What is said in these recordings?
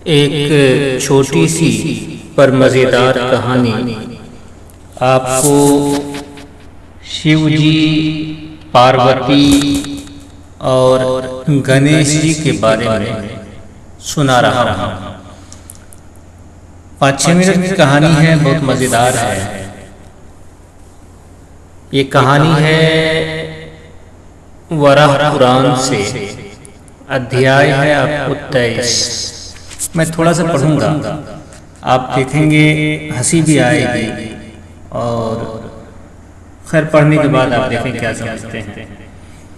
एक छोटी सी पर मज़ेदार कहानी आपको शिव जी, पार्वती और गणेश जी के बारे में सुना रहा हूँ। 5-6 मिनट की कहानी है, बहुत मज़ेदार है। ये कहानी है वराह पुराण से, अध्याय है आपको 23। मैं थोड़ा सा पढ़ूंगा, आप देखेंगे हंसी भी आएगी और खैर पढ़ने के बाद आप देखें क्या समझते हैं,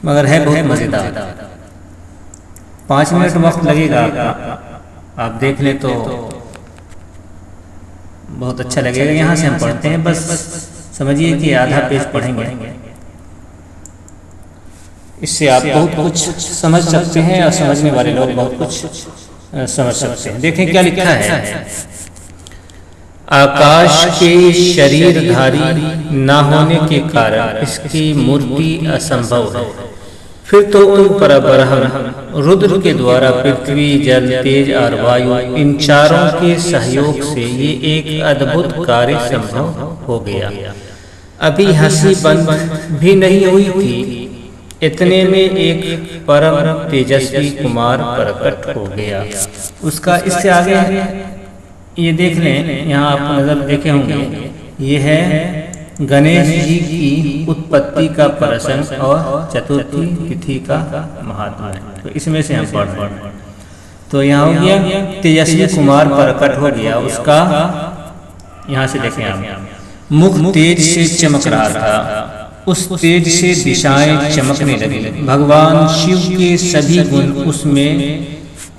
मगर है बहुत मज़ेदार। 5 मिनट वक्त लगेगा आपका, आप देख लें तो बहुत अच्छा लगेगा। यहाँ से हम पढ़ते हैं, बस समझिए कि आधा पेज पढ़ेंगे, इससे आप बहुत कुछ समझ सकते हैं और समझने वाले लोग बहुत कुछ समझ सकते हैं। देखें क्या लिखा है। आकाश के शरीरधारी न होने के कारण इसकी मूर्ति असंभव है। फिर तो उन परब्रह्म रुद्र के द्वारा पृथ्वी, जल, तेज और वायु, इन चारों के सहयोग से ये एक अद्भुत कार्य संभव हो गया। अभी हंसी बंद भी नहीं हुई थी, इतने में एक परम तेजस्वी कुमार प्रकट हो गया। उसका इससे आगे ये देख लें, यहाँ आप नजर देखे होंगे, ये है गणेश जी की उत्पत्ति का प्रसंग और चतुर्थी तिथि का महात्मा है। तो इसमें से हम पढ़ रहे हैं। तो यहाँ हो गया तेजस्वी कुमार प्रकट हो गया। उसका यहाँ से देखें आप, मुख तेज से चमक रहा था, उस तेज से दिशाएं चमकने लगी। भगवान शिव के सभी गुण उसमें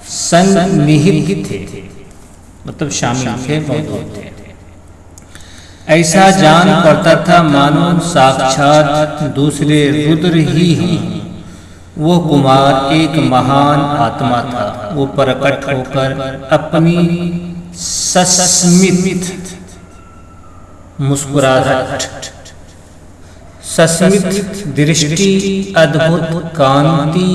सन्निहित थे, मतलब शामिल थे, मौजूद थे। ऐसा जान पड़ता था मानो साक्षात दूसरे रुद्र ही हों। वो कुमार एक महान आत्मा था। वो प्रकट होकर अपनी सस्मित मुस्कुराहट, सस्मित दृष्टि, अद्भुत कांति,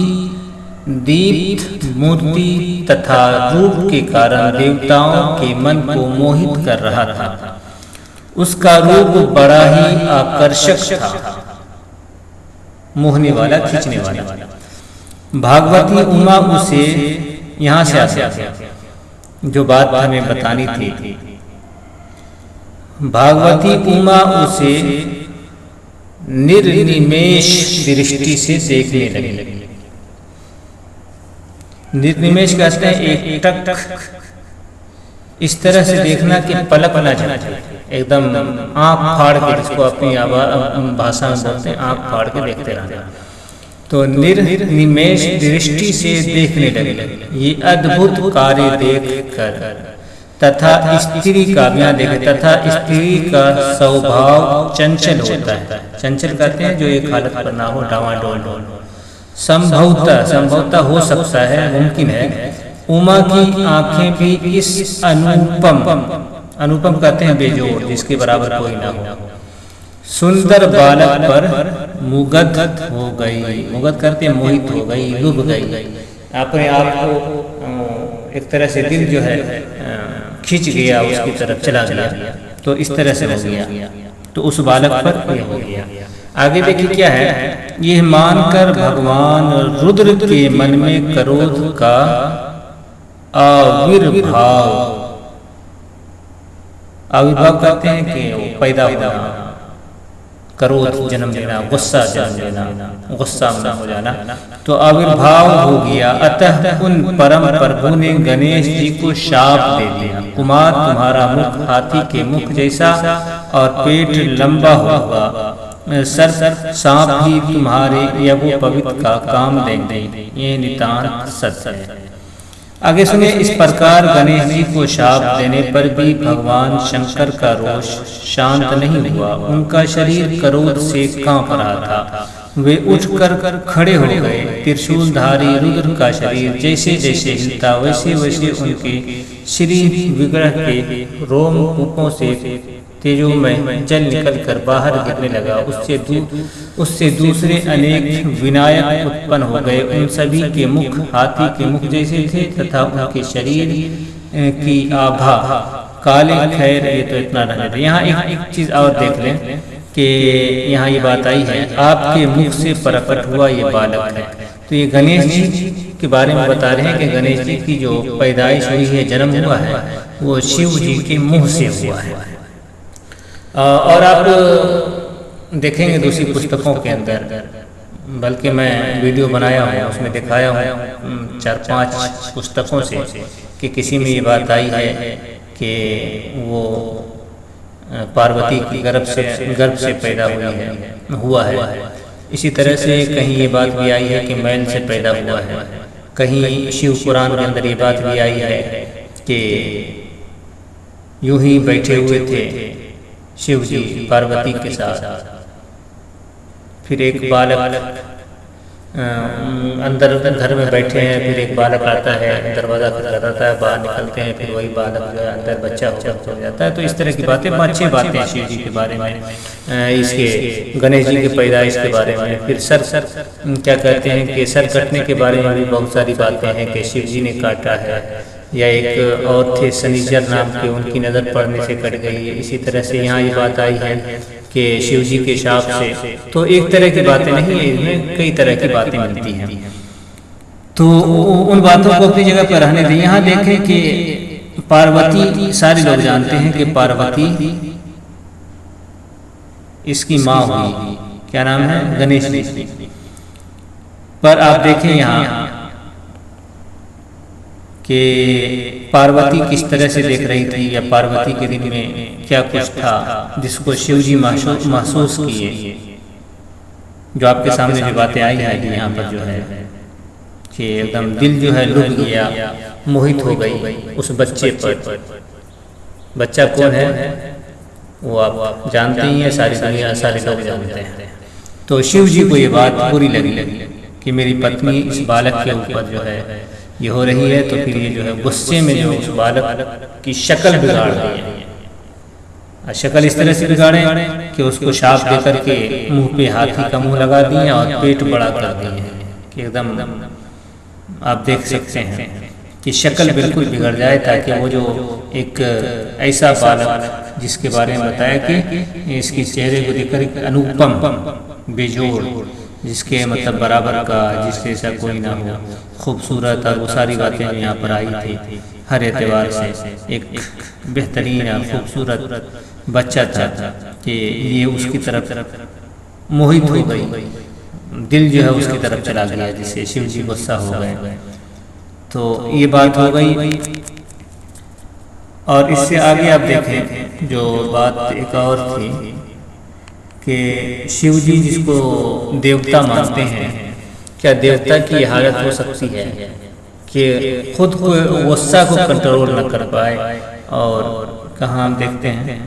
दीप्त मूर्ति तथा रूप के कारण देवताओं के मन को मोहित कर रहा था। उसका रूप बड़ा ही आकर्षक था, मोहने वाला, खींचने वाला। भागवती उमा उसे, यहाँ से आते जो बात हमें बतानी थी, भागवती उमा उसे निर्निमेष दृष्टि से देखने लगी। निर्निमेष कहते हैं एक टक इस तरह से देखना कि पलक न जाए, एकदम आंख फाड़ के, जिसको अपनी भाषा में बोलते हैं आंख फाड़ के देखते रहना। तो निर्निमेष दृष्टि से देखने लगे। ये अद्भुत कार्य देख कर तथा स्त्री का भी देखे, तथा स्त्री का स्वभाव चंचल होता है। चंचल कहते हैं जो एक हालत पर ना हो, डावाडोल। संभवतः हो सकता है, मुमकिन है, उमा की आंखें भी इस अनुपम कहते हैं बेजोड़, जिसके बराबर कोई ना हो, सुंदर बालक पर मुग्ध हो गई। मुग्ध करते मोहित हो गई, लुभ गई, अपने आप को एक तरह से दिल जो है खींच गया, उसकी तरफ चला गया। तो इस तरह से हो गया, तो उस बालक पर हो गया। आगे देखिए क्या है। यह मानकर भगवान रुद्र के मन में क्रोध का आविर्भाव कहते हैं कि पैदा होना, क्रोध जन्म लेना, गुस्सा जन्म लेना, गुस्सा में हो जाना, तो आविर्भाव हो गया। अतः उन परम प्रभु ने गणेश जी को शाप दे दिया। कुमार, तुम्हारा मुख हाथी के मुख जैसा और पेट लंबा होगा, सर्प सांप भी तुम्हारे यज्ञोपवीत का काम देंगे। ये नितांत सत्य है। आगे सुने। इस प्रकार गणेश जी को शाप देने पर भी भगवान शंकर का रोष शांत नहीं हुआ। उनका शरीर क्रोध से कांप रहा था। वे उठकर खड़े हो गए। त्रिशूलधारी रुद्र का शरीर जैसे जैसे हिलता, वैसे वैसे उनके श्री विग्रह के रोमकूपों से तेजोमय जल निकलकर बाहर गिरने लगा। उससे दूसरे अनेक विनायक उत्पन्न हो गए। उन सभी के मुख हाथी के मुख जैसे थे तथा उनके शरीर की आभा काले खैर, ये तो इतना रहने दे। यहाँ एक चीज और देख लें कि यहाँ ये बात आई है, आपके मुख से प्रकट हुआ ये बालक है। तो ये गणेश जी के बारे में बता रहे हैं कि गणेश जी की जो पैदाइश हुई है, जन्म हुआ है, वो शिव जी के मुंह से हुआ है। और आप देखेंगे दूसरी पुस्तकों के अंदर, बल्कि मैं वीडियो बनाया हूँ, उसमें दिखाया हूँ 4-5 पुस्तकों से कि किसी में ये बात आई है कि वो पार्वती की गर्भ से पैदा हुआ है। इसी तरह से कहीं ये बात भी आई है कि मैल से पैदा हुआ है। कहीं शिव पुराण के अंदर ये बात भी आई है कि यूं ही बैठे हुए थे शिव जी पार्वती के साथ, फिर एक बालक अंदर घर में बैठे हैं, फिर एक बालक आता है, दरवाज़ा खटखटाता है, बाहर निकलते हैं, फिर वही बालक जो है अंदर बच्चा हो जाता है। तो इस तरह की बातें, अच्छी बातें हैं शिव जी के बारे में, इसके गणेश जी के पैदाइश के बारे में। फिर सर क्या कहते हैं कि सर कटने के बारे में भी बहुत सारी बातें हैं कि शिव जी ने काटा है, या एक और थे शनिचर नाम के, उनकी नज़र पड़ने से कट गई है। इसी तरह से यहाँ ये बात आई है कि शिव जी के शाप से। तो एक तरह की बातें नहीं है, इसमें कई तरह की बातें मिलती हैं। तो उन बातों को अपनी जगह पर रहने दें। यहाँ देखें कि पार्वती, सारे लोग जानते हैं कि पार्वती इसकी माँ हुई, क्या नाम है, गणेश जी। पर आप देखें यहाँ कि पार्वती किस तरह से देख रही थी, या पार्वती के दिन में क्या कुछ था जिसको शिव जी महसूस किए। जो आपके सामने जो बातें आई है यहाँ पर जो है कि एकदम दिल जो है लुभ गया, मोहित हो गई उस बच्चे पर। बच्चा कौन है वो आप जानते ही हैं, सारी दुनिया, सारे लोग जानते हैं। तो शिव जी को ये बात बुरी लगी कि मेरी पत्नी इस बालक के ऊपर जो है ये हो रही है। तो फिर ये जो है गुस्से में जो उस बालक की शक्ल बिगाड़ दी है। शक्ल इस तरह से बिगाड़े कि उसको शाप दे करके मुंह पे हाथी का मुंह लगा दिए और पेट बड़ा कर दिए कि एकदम आप देख सकते हैं कि शक्ल बिल्कुल बिगड़ जाए, ताकि वो जो एक ऐसा बालक जिसके बारे में बताया कि इसके चेहरे को देखकर अनुपम, बेजोड़, जिसके मतलब बराबर का, जिससे ऐसा कोई ना हो, खूबसूरत, और वो सारी बातें यहाँ पर आई थी। हर एतबार से एक बेहतरीन और खूबसूरत बच्चा था कि ये उसकी तरफ मोहित हो गई, दिल जो है उसकी तरफ चला गया, जिससे शिव जी गुस्सा हो गए। तो ये बात हो गई। और इससे आगे आप देखें जो बात एक और थी कि शिव जी जिसको देवता मानते हैं, क्या देवता की हालत हो सकती है कि खुद को गुस्सा को कंट्रोल न कर पाए। और कहाँ हम देखते हैं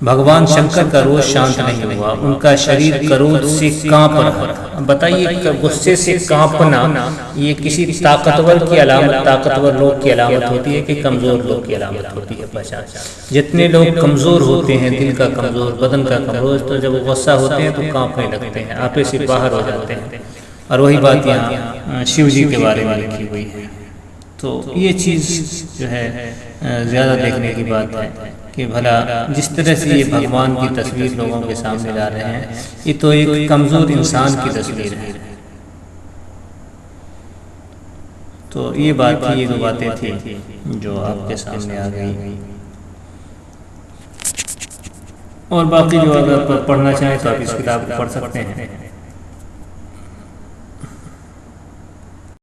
भगवान शंकर का रोज शांत नहीं हुआ, उनका शरीर क्रोध से कांप रहा था। बताइए, गुस्से से कांपना ये किसी ताकतवर की अलामत, ताकतवर लोग की अलामत होती है कि कमजोर लोग की अलामत होती है पहचान। जितने लोग कमजोर होते हैं, दिल का कमजोर, बदन का कमजोर, तो जब वो गुस्सा होते हैं तो कांपने लगते हैं, आपे से बाहर हो जाते हैं। और वही बात यहाँ शिव जी के बारे में लिखी हुई है। तो ये चीज़ जो है ज़्यादा देखने की बात है कि भला जिस तरह से ये भगवान की तस्वीर लोगों के सामने ला रहे हैं, ये तो एक कमज़ोर इंसान की तस्वीर है। तो ये बात थी, ये दो बातें थी जो आपके सामने आ गई। और बाकी जो अगर पढ़ना चाहें तो आप इस किताब को पढ़ सकते हैं।